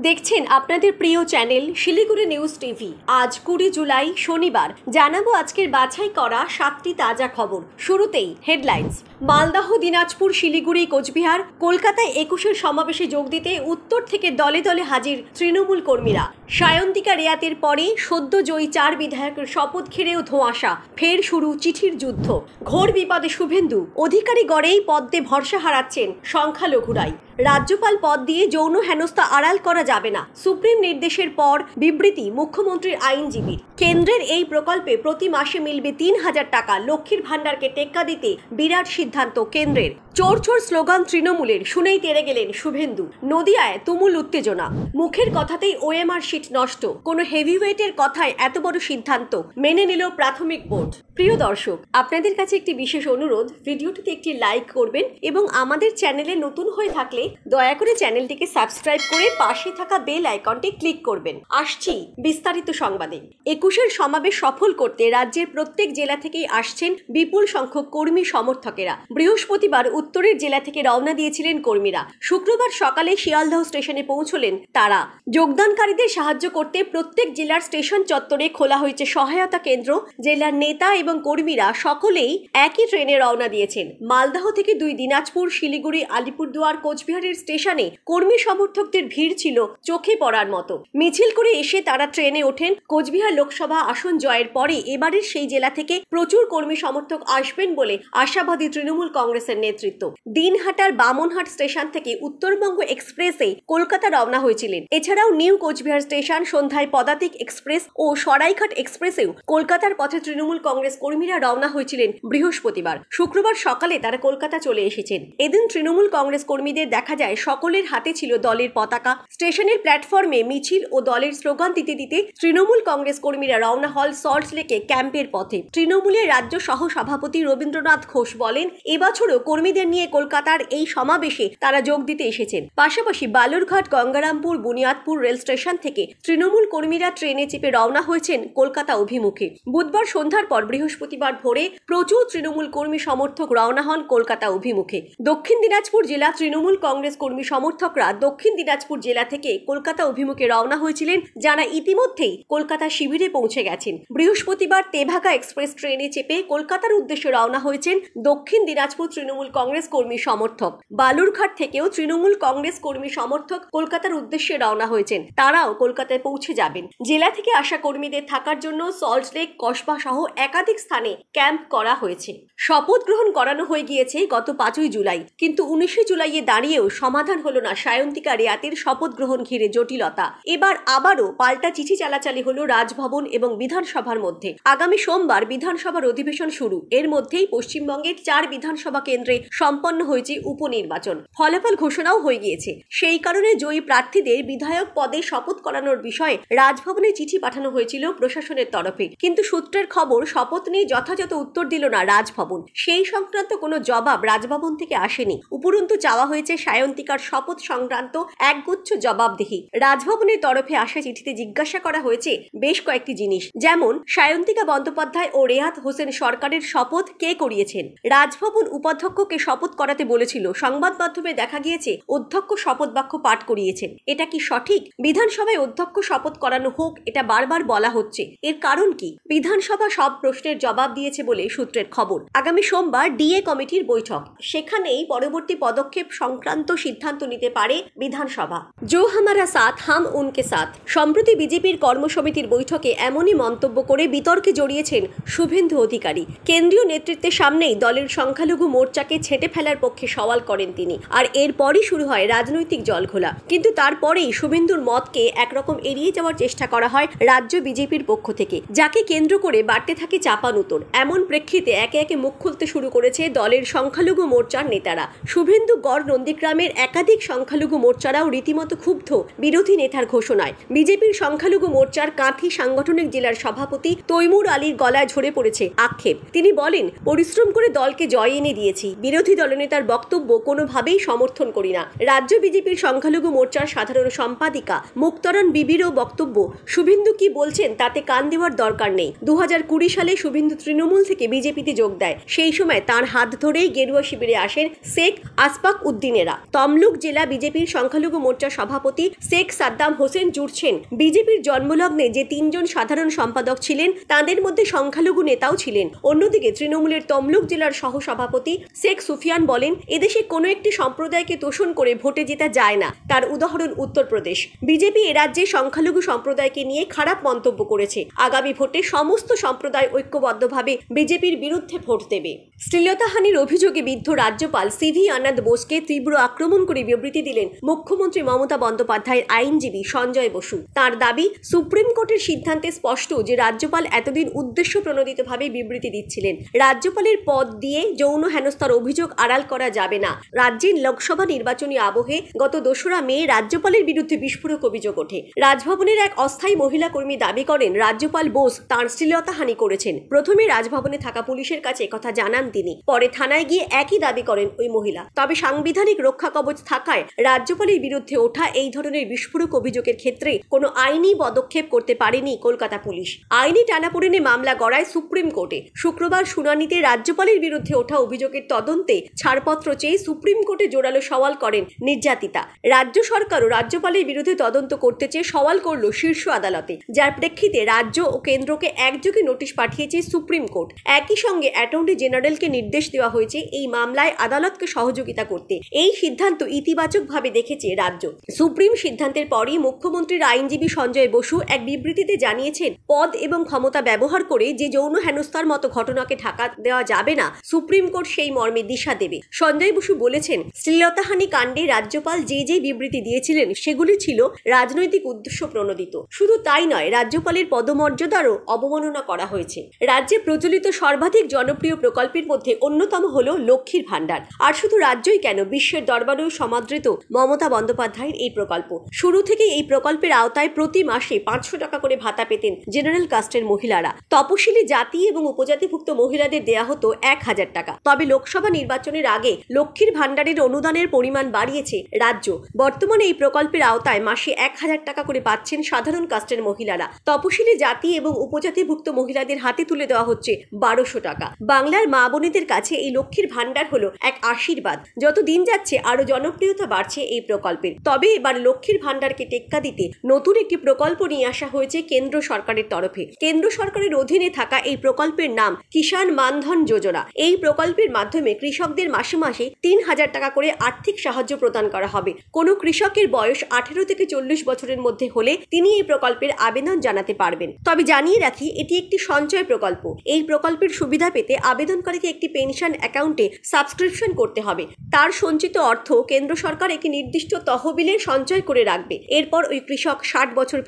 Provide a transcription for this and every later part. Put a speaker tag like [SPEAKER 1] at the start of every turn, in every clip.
[SPEAKER 1] দেখছেন আপনাদের প্রিয় চ্যানেল শিলিগুড়ি নিউজ টিভি। আজ 20 জুলাই শনিবার জানাবো আজকের বাছাই করা 7টি তাজা খবর। শুরুতেই হেডলাইন্স। মালদহ, দিনাজপুর, শিলিগুড়ি, কোচবিহার, কলকাতায় 21-এর সমাবেশে যোগ দিতে উত্তর থেকে দলে দলে হাজির তৃণমূল কর্মীরা। সায়ন্তিকা রেয়াতের পরে সদ্য জয়ী 4 বিধায়কের শপথ ঘিরেও ধোঁয়াশা, ফের শুরু চিঠির যুদ্ধ। ঘোর বিপদে শুভেন্দু, অধিকারী গড়েই পদ্মে ভরসা হারাচ্ছেন সংখ্যালঘুরাই। রাজ্যপাল পদ দিয়ে যৌন হেনস্থা আড়াল করা যাবে না, সুপ্রিম নির্দেশের পর বিবৃতি মুখ্যমন্ত্রীর আইনজীবীর। কেন্দ্রের এই প্রকল্পে প্রতি মাসে মিলবে 3000 টাকা। লক্ষ্মীর ভান্ডারকে টেক্কা দিতে বিরাট সিদ্ধান্ত কেন্দ্রের। চোর চোর স্লোগান তৃণমূলের, শুনেই তেড়ে গেলেন শুভেন্দু। নদিয়ায় তুমুল উত্তেজনা, মুখের কথাতেই ওএমআর শিট নষ্ট। কোনো হেভিওয়েটের কথায় এত বড় সিদ্ধান্ত মেনে নিল প্রাথমিক বোর্ড। প্রিয় দর্শক, আপনাদের কাছে একটি বিশেষ অনুরোধ, ভিডিওটিতে একটি লাইক করবেন এবং আমাদের চ্যানেলে নতুন হয়ে থাকলে দয়া করে চ্যানেলটিকে সাবস্ক্রাইব করে পাশে থাকা বেল আইকনটি ক্লিক করবেন। আসছি বিস্তারিত সংবাদে। 21-এর সমাবেশ সফল করতে রাজ্যের প্রত্যেক জেলা থেকেই আসছেন বিপুল সংখ্যক কর্মী সমর্থকেরা। বৃহস্পতিবার উত্তরের জেলা থেকে রওনা দিয়েছিলেন কর্মীরা। শুক্রবার সকালে শিয়ালদহ স্টেশনে পৌঁছলেন তারা। যোগদানকারীদের সাহায্য করতে প্রত্যেক জেলার স্টেশন চত্বরে খোলা হয়েছে সহায়তা কেন্দ্র। জেলার নেতা এবং কর্মীরা সকলেই একই ট্রেনে রওনা দিয়েছেন। মালদহ থেকে 2 দিনাজপুর, শিলিগুড়ি, আলিপুরদুয়ার, কোচবিহারের স্টেশনে কর্মী সমর্থকদের ভিড় ছিল চোখে পড়ার মতো। মিছিল করে এসে তারা ট্রেনে ওঠেন। কোচবিহার লোকসভা আসন জয়ের পরে এবারের সেই জেলা থেকে প্রচুর কর্মী সমর্থক আসবেন বলে আশাবাদী তৃণমূল কংগ্রেসের নেতৃত্ব। দিনহাটার বামনহাট স্টেশন থেকে উত্তরবঙ্গ এক্সপ্রেসে কলকাতা রওনা হয়েছিলেন। এছাড়াও নিউ কোচবিহার স্টেশন, সন্ধ্যায় পদাতিক এক্সপ্রেস ও সরাইঘাট এক্সপ্রেসেও কলকাতার পথে তৃণমূল কংগ্রেস কর্মীরা রওনা হয়েছিলেন বৃহস্পতিবার। শুক্রবার সকালে তারা কলকাতা চলে এসেছেন। এদিন তৃণমূল কংগ্রেস কর্মীদের দেখা যায় সকলের হাতে ছিল দলের পতাকা। স্টেশনের প্ল্যাটফর্মে মিছিল ও দলের স্লোগান দিতে দিতে তৃণমূল কংগ্রেস কর্মীরা রওনা হল সল্টলেকে ক্যাম্পের পথে। তৃণমূলের রাজ্য সহ সভাপতি রবীন্দ্রনাথ ঘোষ বলেন, এবছরও কর্মীদের নিয়ে কলকাতার এই সমাবেশে তারা যোগ দিতে এসেছেন। পাশাপাশি বালুরঘাট, গঙ্গারামপুর, বুনিয়াদপুর রেল স্টেশন থেকে তৃণমূল কর্মীরা ট্রেনে চেপে রওনা হয়েছেন কলকাতা অভিমুখে। বুধবার সন্ধ্যার পর বৃহস্পতিবার ভোরে প্রচুর তৃণমূল কর্মী সমর্থক রওনা হন কলকাতা অভিমুখে। দক্ষিণ দিনাজপুর জেলা তৃণমূল কংগ্রেস কর্মী সমর্থকরা দক্ষিণ দিনাজপুর জেলা থেকে কলকাতা অভিমুখে রওনা হয়েছিলেন, যারা ইতিমধ্যেই কলকাতা শিবিরে পৌঁছে গেছেন। বৃহস্পতিবার তেভাগা এক্সপ্রেস ট্রেনে চেপে কলকাতার উদ্দেশ্যে রওনা হয়েছেন দক্ষিণ দিনাজপুর তৃণমূল কংগ্রেস কর্মী সমর্থক। বালুরঘাট থেকেও তৃণমূল কংগ্রেস কর্মী সমর্থক কলকাতার উদ্দেশ্যে রওনা হয়েছেন, তারাও কলকাতায় পৌঁছে যাবেন। জেলা থেকে আসা কর্মীদের থাকার জন্য সল্টলেক, কসবা সহ একাধিক স্থানে ক্যাম্প করা হয়েছে। শপথ গ্রহণ করানো হয়ে গিয়েছে গত 5ই জুলাই, কিন্তু 19 জুলাইয়ে দাঁড়িয়েও সমাধান হলো না সায়ন্তিকা রেয়াতের শপথ গ্রহণ ঘিরে জটিলতা। এবার আবারও পাল্টা চিঠি চালাচালি হলো রাজভবন এবং বিধানসভার মধ্যে। আগামী সোমবার বিধানসভার অধিবেশন শুরু। এর মধ্যেই পশ্চিমবঙ্গের 4 বিধানসভা কেন্দ্রে সম্পন্ন হয়েছে উপনির্বাচন। ফলাফল ঘোষণাও হয়ে গিয়েছে। সেই কারণে জয়ী প্রার্থীদের বিধায়ক পদে শপথ করানোর বিষয়ে রাজভবনে চিঠি পাঠানো হয়েছিল প্রশাসনের তরফে, কিন্তু সূত্রের খবর শপথ নিয়ে যথাযথ উত্তর দিল না রাজভবন। সেই সংক্রান্ত কোনো জবাব রাজভবন থেকে আসেনি। উপরন্তু চাওয়া হয়েছে সায়ন্তিকার শপথ সংক্রান্ত একগুচ্ছ জবাবদিহি। রাজভবনের তরফে আসা চিঠিতে জিজ্ঞাসা করা হয়েছে বেশ কয়েকটি জিনিস, যেমন সায়ন্তিকা বন্দ্যোপাধ্যায় ও রেহাত হোসেন সরকারের শপথ কে করিয়েছেন। রাজভবন উপাধ্যক্ষকে শপথ করাতে বলেছিল, সংবাদ মাধ্যমে দেখা গিয়েছে অধ্যক্ষ শপথ বাক্য পাঠ করিয়েছেন। এটা কি সঠিক? বিধানসভায় অধ্যক্ষ শপথ করানো হোক, এটা বারবার বলা হচ্ছে। এর কারণ কি? বিধানসভা সব প্রশ্নের জবাব দিয়েছে বলে সূত্রের খবর। আগামী সোমবার ডিএ কমিটির বৈঠক, সেখানেই পরবর্তী পদক্ষেপ সংক্রান্ত সিদ্ধান্ত নিতে পারে বিধানসভা। জো হামারা সাথ হাম উনকে সাথ। সম্প্রতি বিজেপির কর্মসমিতির বৈঠকে এমনই মন্তব্য করে বিতর্কে জড়িয়েছেন শুভেন্দু অধিকারী। কেন্দ্রীয় নেতৃত্বের সামনেই দলের সংখ্যালঘু মোর্চাকে ছেঁটে ফেলার পক্ষে সওয়াল করেন তিনি। আর এরপরই শুরু হয় রাজনৈতিক জলঘোলা। কিন্তু তারপরেই শুভেন্দুর মতকে একরকম এড়িয়ে যাওয়ার চেষ্টা করা হয় রাজ্য বিজেপির পক্ষ থেকে, যাকে কেন্দ্র করে বাড়তে থাকে চাপানুতর। এমন প্রেক্ষিতে একে একে মুখ খুলতে শুরু করেছে দলের সংখ্যালঘু মোর্চার নেতারা। শুভেন্দু গড় নন্দীগ্রামের একাধিক সংখ্যালঘু মোর্চারাও রীতিমতো ক্ষুব্ধ বিরোধী নেতার ঘোষণায়। বিজেপির সংখ্যালঘু মোর্চার কাঁথি সাংগঠনিক জেলার সভাপতি তৈমুর আলীর গলায় ঝরে পড়েছে আক্ষেপ। তিনি বলেন, পরিশ্রম করে দলকে জয় এনে দিয়েছি, বিরোধী বিরোধী দলনেতার বক্তব্য কোনোভাবেই সমর্থন করি না। রাজ্য বিজেপির সংখ্যালঘু মোর্চার সাধারণ সম্পাদিকা মুক্তারান বিবিরও বক্তব্য, শুভেন্দু কি বলছেন তাতে কান দেওয়ার দরকার নেই। 2020 সালে শুভেন্দু তৃণমূল থেকে বিজেপিতে যোগ দেয়। সেই সময় তার হাত ধরেই গেরুয়া শিবিরে আসেন শেখ আসফাক উদ্দিনেরা। তমলুক জেলা বিজেপির সংখ্যালঘু মোর্চার সভাপতি শেখ সাদ্দাম হোসেন জুড়ছেন, বিজেপির জন্মলগ্নে যে 3 জন সাধারণ সম্পাদক ছিলেন তাদের মধ্যে সংখ্যালঘু নেতাও ছিলেন। অন্যদিকে তৃণমূলের তমলুক জেলার সহসভাপতি শেখ সুফিয়ান বলেন, এদেশে কোনো একটি সম্প্রদায়কে তোষণ করে ভোটে জেতা যায় না। তার উদাহরণ উত্তরপ্রদেশ। বিজেপি এ রাজ্যে সংখ্যালঘু সম্প্রদায়কে নিয়ে খারাপ মন্তব্য করেছে। আগামী ভোটে সমস্ত সম্প্রদায় ঐক্যবদ্ধভাবে বিজেপির বিরুদ্ধে ভোট দেবে। শ্লীলতাহানির অভিযোগে বিদ্ধ রাজ্যপাল সিভি আনন্দ বোসকে তীব্র আক্রমণ করে বিবৃতি দিলেন মুখ্যমন্ত্রী মমতা বন্দ্যোপাধ্যায়ের আইনজীবী সঞ্জয় বসু। তার দাবি, সুপ্রিম কোর্টের সিদ্ধান্তে স্পষ্ট যে রাজ্যপাল এতদিন উদ্দেশ্য প্রণোদিতভাবে বিবৃতি দিচ্ছিলেন। রাজ্যপালের পদ দিয়ে যৌন হেনস্থার অভিযোগ আড়াল করা যাবে না। রাজ্যের লোকসভা নির্বাচনী আবহে গত 2রা মে রাজ্যপালের বিরুদ্ধে বিস্ফোরক অভিযোগ ওঠে। রাজভবনের এক অস্থায়ী মহিলা কর্মী দাবি করেন রাজ্যপাল বোস তাঁর শ্লীলতাহানি করেছেন। প্রথমে রাজভবনে থাকা পুলিশের কাছে কথা জানান তিনি, পরে থানায় গিয়ে একই দাবি করেন ওই মহিলা। তবে সাংবিধানিক রক্ষা কবচ থাকায় রাজ্যপালের বিরুদ্ধে ওঠা এই ধরনের বিস্ফোরক অভিযোগের ক্ষেত্রে কোনো আইনি পদক্ষেপ করতে পারেনি কলকাতা পুলিশ। আইনি টানাপোড়েনে মামলা গড়ায় সুপ্রিম কোর্টে। শুক্রবার শুনানিতে রাজ্যপালের বিরুদ্ধে ওঠা অভিযোগের তদন্তে ছাড়পত্র চেয়ে সুপ্রিম কোর্টে জোরালো সওয়াল করেন নির্যাতিতা। রাজ্য সরকারও রাজ্যপালের বিরুদ্ধে তদন্ত করতে চেয়ে সওয়াল করল শীর্ষ আদালতে, যার প্রেক্ষিতে রাজ্য ও কেন্দ্রকে একযোগে নোটিশ পাঠিয়েছে সুপ্রিম কোর্ট। একই সঙ্গে অ্যাটর্নি জেনারেলকে নির্দেশ দেওয়া হয়েছে এই মামলায় আদালতকে সহযোগিতা করতে। এই সিদ্ধান্ত ইতিবাচকভাবে দেখেছে রাজ্য। সুপ্রিম সিদ্ধান্তের পরই মুখ্যমন্ত্রীর আইনজীবী সঞ্জয় বসু এক বিবৃতিতে জানিয়েছেন, পদ এবং ক্ষমতা ব্যবহার করে যে যৌন হেনস্থার মতো ঘটনাকে ঢাকা দেওয়া যাবে না, সুপ্রিম কোর্ট সেই মর্মে দিশা দেবে। সঞ্জয় বসু বলেছেন, শ্লীলতাহানি কাণ্ডে রাজ্যপাল যে বিবৃতি দিয়েছিলেন সেগুলি ছিল রাজনৈতিক উদ্দেশ্য প্রণোদিত। শুধু তাই নয়, রাজ্যপালের পদমর্যাদারও অবমাননা করা হয়েছে। রাজ্যে প্রচলিত সর্বাধিক জনপ্রিয় প্রকল্পের মধ্যে অন্যতম হল লক্ষ্মীর ভাণ্ডার। আর শুধু রাজ্যই কেন, বিশ্বের দরবারেও সমাদৃত মমতা বন্দ্যোপাধ্যায়ের এই প্রকল্প। শুরু থেকে এই প্রকল্পের আওতায় প্রতি মাসে 500 টাকা করে ভাতা পেতেন জেনারেল কাস্টের মহিলারা। তপশিলি জাতি এবং উপজাতিভুক্ত মহিলাদের দেয়া হতো 1000 টাকা। তবে লোকসভা নির্বাচনের আগে লক্ষ্মীর ভাণ্ডারের অনুদানের পরিমাণ বাড়িয়েছে রাজ্য। বর্তমানে এই প্রকল্পের আওতায় মাসে 1000 টাকা করে পাচ্ছেন সাধারণ কাস্টের মহিলারা। তপশিলি জাতি এবং উপজাতিভুক্ত মহিলাদের হাতে তুলে দেওয়া হচ্ছে 1200 টাকা। বাংলার মা বোনেদের কাছে এই লক্ষ্মীর ভাণ্ডার হলো এক আশীর্বাদ। যত দিন যাচ্ছে আরো জনপ্রিয়তা বাড়ছে এই প্রকল্পের। তবে এবার লক্ষ্মীর ভাণ্ডারকে টেক্কা দিতে নতুন একটি প্রকল্প নিয়ে আসা হয়েছে কেন্দ্র সরকারের তরফে। কেন্দ্র সরকারের অধীনে থাকা এই প্রকল্পের নাম কিষাণ মানধন যোজনা। এই প্রকল্পের মাধ্যমে কৃষকদের মাসে মাসে 3000 টাকা করে আর্থিক সাহায্য প্রদান করা হবে। কোনো কৃষকের বয়স 18 থেকে 40 বছরের মধ্যে হলে তিনি এই প্রকল্পের আবেদন জানাতে পারবেন। তবে জানিয়ে রাখি, এটি একটি সঞ্চয় প্রকল্প। এই প্রকল্পের সুবিধা পেতে আবেদনকারীকে একটি পেনশন অ্যাকাউন্টে সাবস্ক্রিপশন করতে হবে। তার সঞ্চিত অর্থ কেন্দ্র সরকার একটি নির্দিষ্ট তহবিলে সঞ্চয় করে রাখবে। এরপর ওই কৃষক 60 বছর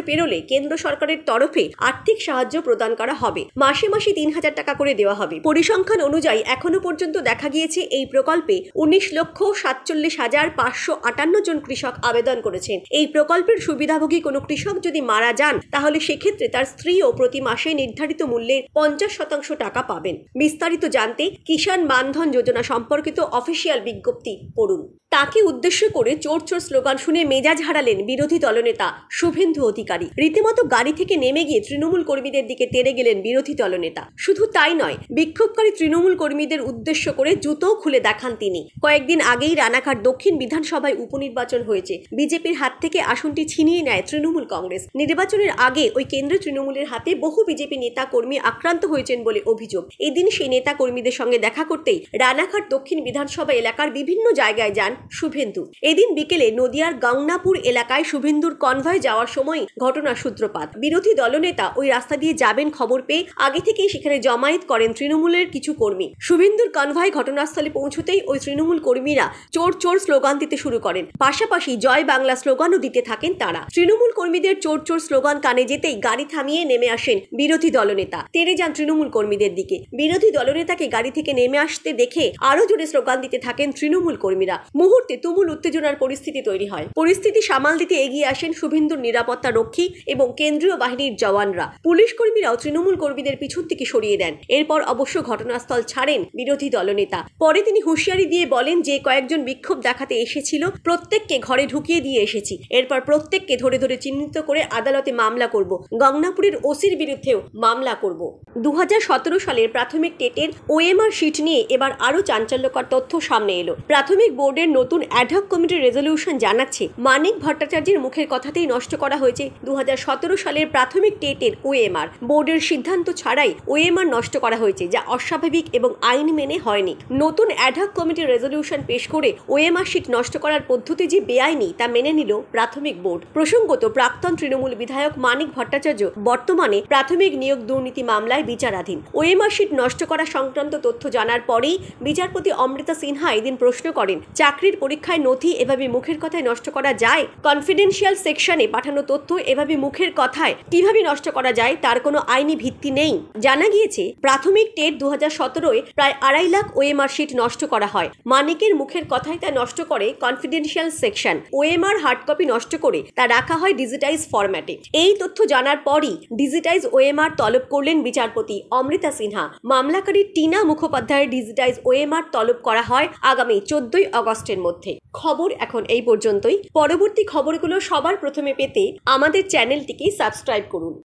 [SPEAKER 1] পেরোলে কেন্দ্র সরকারের তরফে আর্থিক সাহায্য প্রদান করা হবে। মাসে মাসে 3000 টাকা করে দেওয়া হবে। পরিসংখ্যান অনুযায়ী এখনো পর্যন্ত দেখা গিয়েছে এই প্রকল্পে 19,47,558 জন কৃষক আবেদন করেছেন। এই প্রকল্পের সুবিধাভোগী কোনো কৃষক যদি মারা যান, তাহলে সেক্ষেত্রে তার স্ত্রীও প্রতি মাসে নির্ধারিত মূল্যের 50% টাকা পাবেন। বিস্তারিত জানতে কিষাণ মানধন যোজনা সম্পর্কিত অফিসিয়াল বিজ্ঞপ্তি পড়ুন। তাকে উদ্দেশ্য করে চোর চোর স্লোগান শুনে মেজাজ হারালেন বিরোধী দলনেতা শুভেন্দু অধিকারী। রীতিমতো গাড়ি থেকে নেমে গিয়ে তৃণমূল কর্মীদের দিকে তেড়ে গেলেন বিরোধী দলনেতা। শুধু তাই নয়, বিক্ষোভকারী তৃণমূল কর্মীদের উদ্দেশ্য করে জুতোও খুলে দেখান তিনি। কয়েকদিন আগেই রানাঘাট দক্ষিণ বিধানসভায় উপনির্বাচন হয়েছে। বিজেপির হাত থেকে আসনটি ছিনিয়ে নেয় তৃণমূল কংগ্রেস। নির্বাচনের আগে ওই কেন্দ্রীয় তৃণমূলের হাতে বহু বিজেপি নেতা কর্মী আক্রান্ত হয়েছেন বলে অভিযোগ। এদিন সেই নেতা কর্মীদের সঙ্গে দেখা করতেই রানাঘাট দক্ষিণ বিধানসভা এলাকার বিভিন্ন জায়গায় যান শুভেন্দু। এদিন বিকেলে নদিয়ার গঙ্গাপুর এলাকায় শুভেন্দুর কনভয় যাওয়ার সময় ঘটনার সূত্রপাত। বিরোধী দলনেতা ওই রাস্তা দিয়ে যাবেন খবর পেয়ে আগে থেকেই সেখানে জমায়েত করেন তৃণমূলের কিছু কর্মী। শুভেন্দুর কনভয় ঘটনাস্থলে পৌঁছতেই ওই তৃণমূল কর্মীরা চোর চোর স্লোগান দিতে শুরু করেন। পাশাপাশি জয় বাংলা স্লোগানও দিতে থাকেন তারা। তৃণমূল কর্মীদের চোর চোর স্লোগান কানে যেতেই গাড়ি থামিয়ে নেমে আসেন বিরোধী দলনেতা। তেড়ে যান তৃণমূল কর্মীদের দিকে। বিরোধী দলনেতাকে গাড়ি থেকে নেমে আসতে দেখে আরো জোরে স্লোগান দিতে থাকেন তৃণমূল কর্মীরা। মুহূর্তে তুমুল উত্তেজনার পরিস্থিতি তৈরি হয়। পরিস্থিতি সামাল দিতে এগিয়ে আসেন শুভেন্দুর নিরাপত্তা রক্ষী এবং কেন্দ্রীয় বাহিনীর জওয়ানরা। পুলিশ কর্মীরাও তৃণমূল কর্মীদের পিছন থেকে সরিয়ে দেন। এরপর অবশ্য ঘটনা ঘটনাস্থল ছাড়েন বিরোধী দলনেতা। পরে তিনি হুঁশিয়ারি দিয়ে বলেন, যে কয়েকজন বিক্ষোভ দেখাতে এসেছিল প্রত্যেককে ঘরে ঢুকিয়ে দিয়ে এসেছি। এরপর প্রত্যেককে ধরে ধরে চিহ্নিত করে আদালতে মামলা করব। গঙ্গাপুরের ওসির বিরুদ্ধেও মামলা করব। 2017 সালের প্রাথমিক টেটের ওএমআর শিট নিয়ে এবার আরো চাঞ্চল্যকর তথ্য সামনে এলো। প্রাথমিক বোর্ডের নতুন অ্যাডহক কমিটির রেজলিউশন জানাচ্ছে, মানিক ভট্টাচার্যের মুখের কথাতেই নষ্ট করা হয়েছে 2017 সালের প্রাথমিক টেটের ওএমআর। বোর্ডের সিদ্ধান্ত ছাড়াই ওএমআর নষ্ট করা হয়েছে, যা অস্বাভাবিক এবং আইন মেনে হয়নি। নতুন অ্যাডহক কমিটির রেজলিউশন পেশ করে ওএমআর শিট নষ্ট করার পদ্ধতি যে বেআইনি তা মেনে নিল প্রাথমিক বোর্ড। প্রসঙ্গত, প্রাক্তন তৃণমূল বিধায়ক মানিক ভট্টাচার্য বর্তমানে প্রাথমিক নিয়োগ দুর্নীতি মামলায় বিচারাধীন। ওএমআর শিট নষ্ট করা সংক্রান্ত তথ্য জানার পরেই বিচারপতি অমৃতা সিনহা এদিন প্রশ্ন করেন, চাকরির পরীক্ষায় নথি এভাবে মুখের কথায় নষ্ট করা যায়? কনফিডেন্সিয়াল সেকশনে পাঠানো তথ্য এভাবে মুখের কথায় কিভাবে নষ্ট করা যায় তার কোনো আইনি ভিত্তি নেই। জানা গিয়েছে, প্রাথমিক টেট 2017-এ প্রায় 2.5 লাখ ওএমআর শিট নষ্ট করা হয়। মানিকের মুখের কথায় তা নষ্ট করে confidential section. OMR hard copy নষ্ট করে তা রাখা হয় ডিজিটাইজ ফরম্যাটে। এই তথ্য জানার পরই ডিজিটাইজ ওএমআর তলব করলেন বিচারপতি অমৃতা সিনহা। মামলাকারী টিনা মুখোপাধ্যায়ের ডিজিটাইজ ওএমআর তলব করা হয় আগামী 14 আগস্টের মধ্যে। খবর এখন এই পর্যন্তই। পরবর্তী খবরগুলো সবার প্রথমে পেতে আমাদের চ্যানেলটিকে সাবস্ক্রাইব করুন।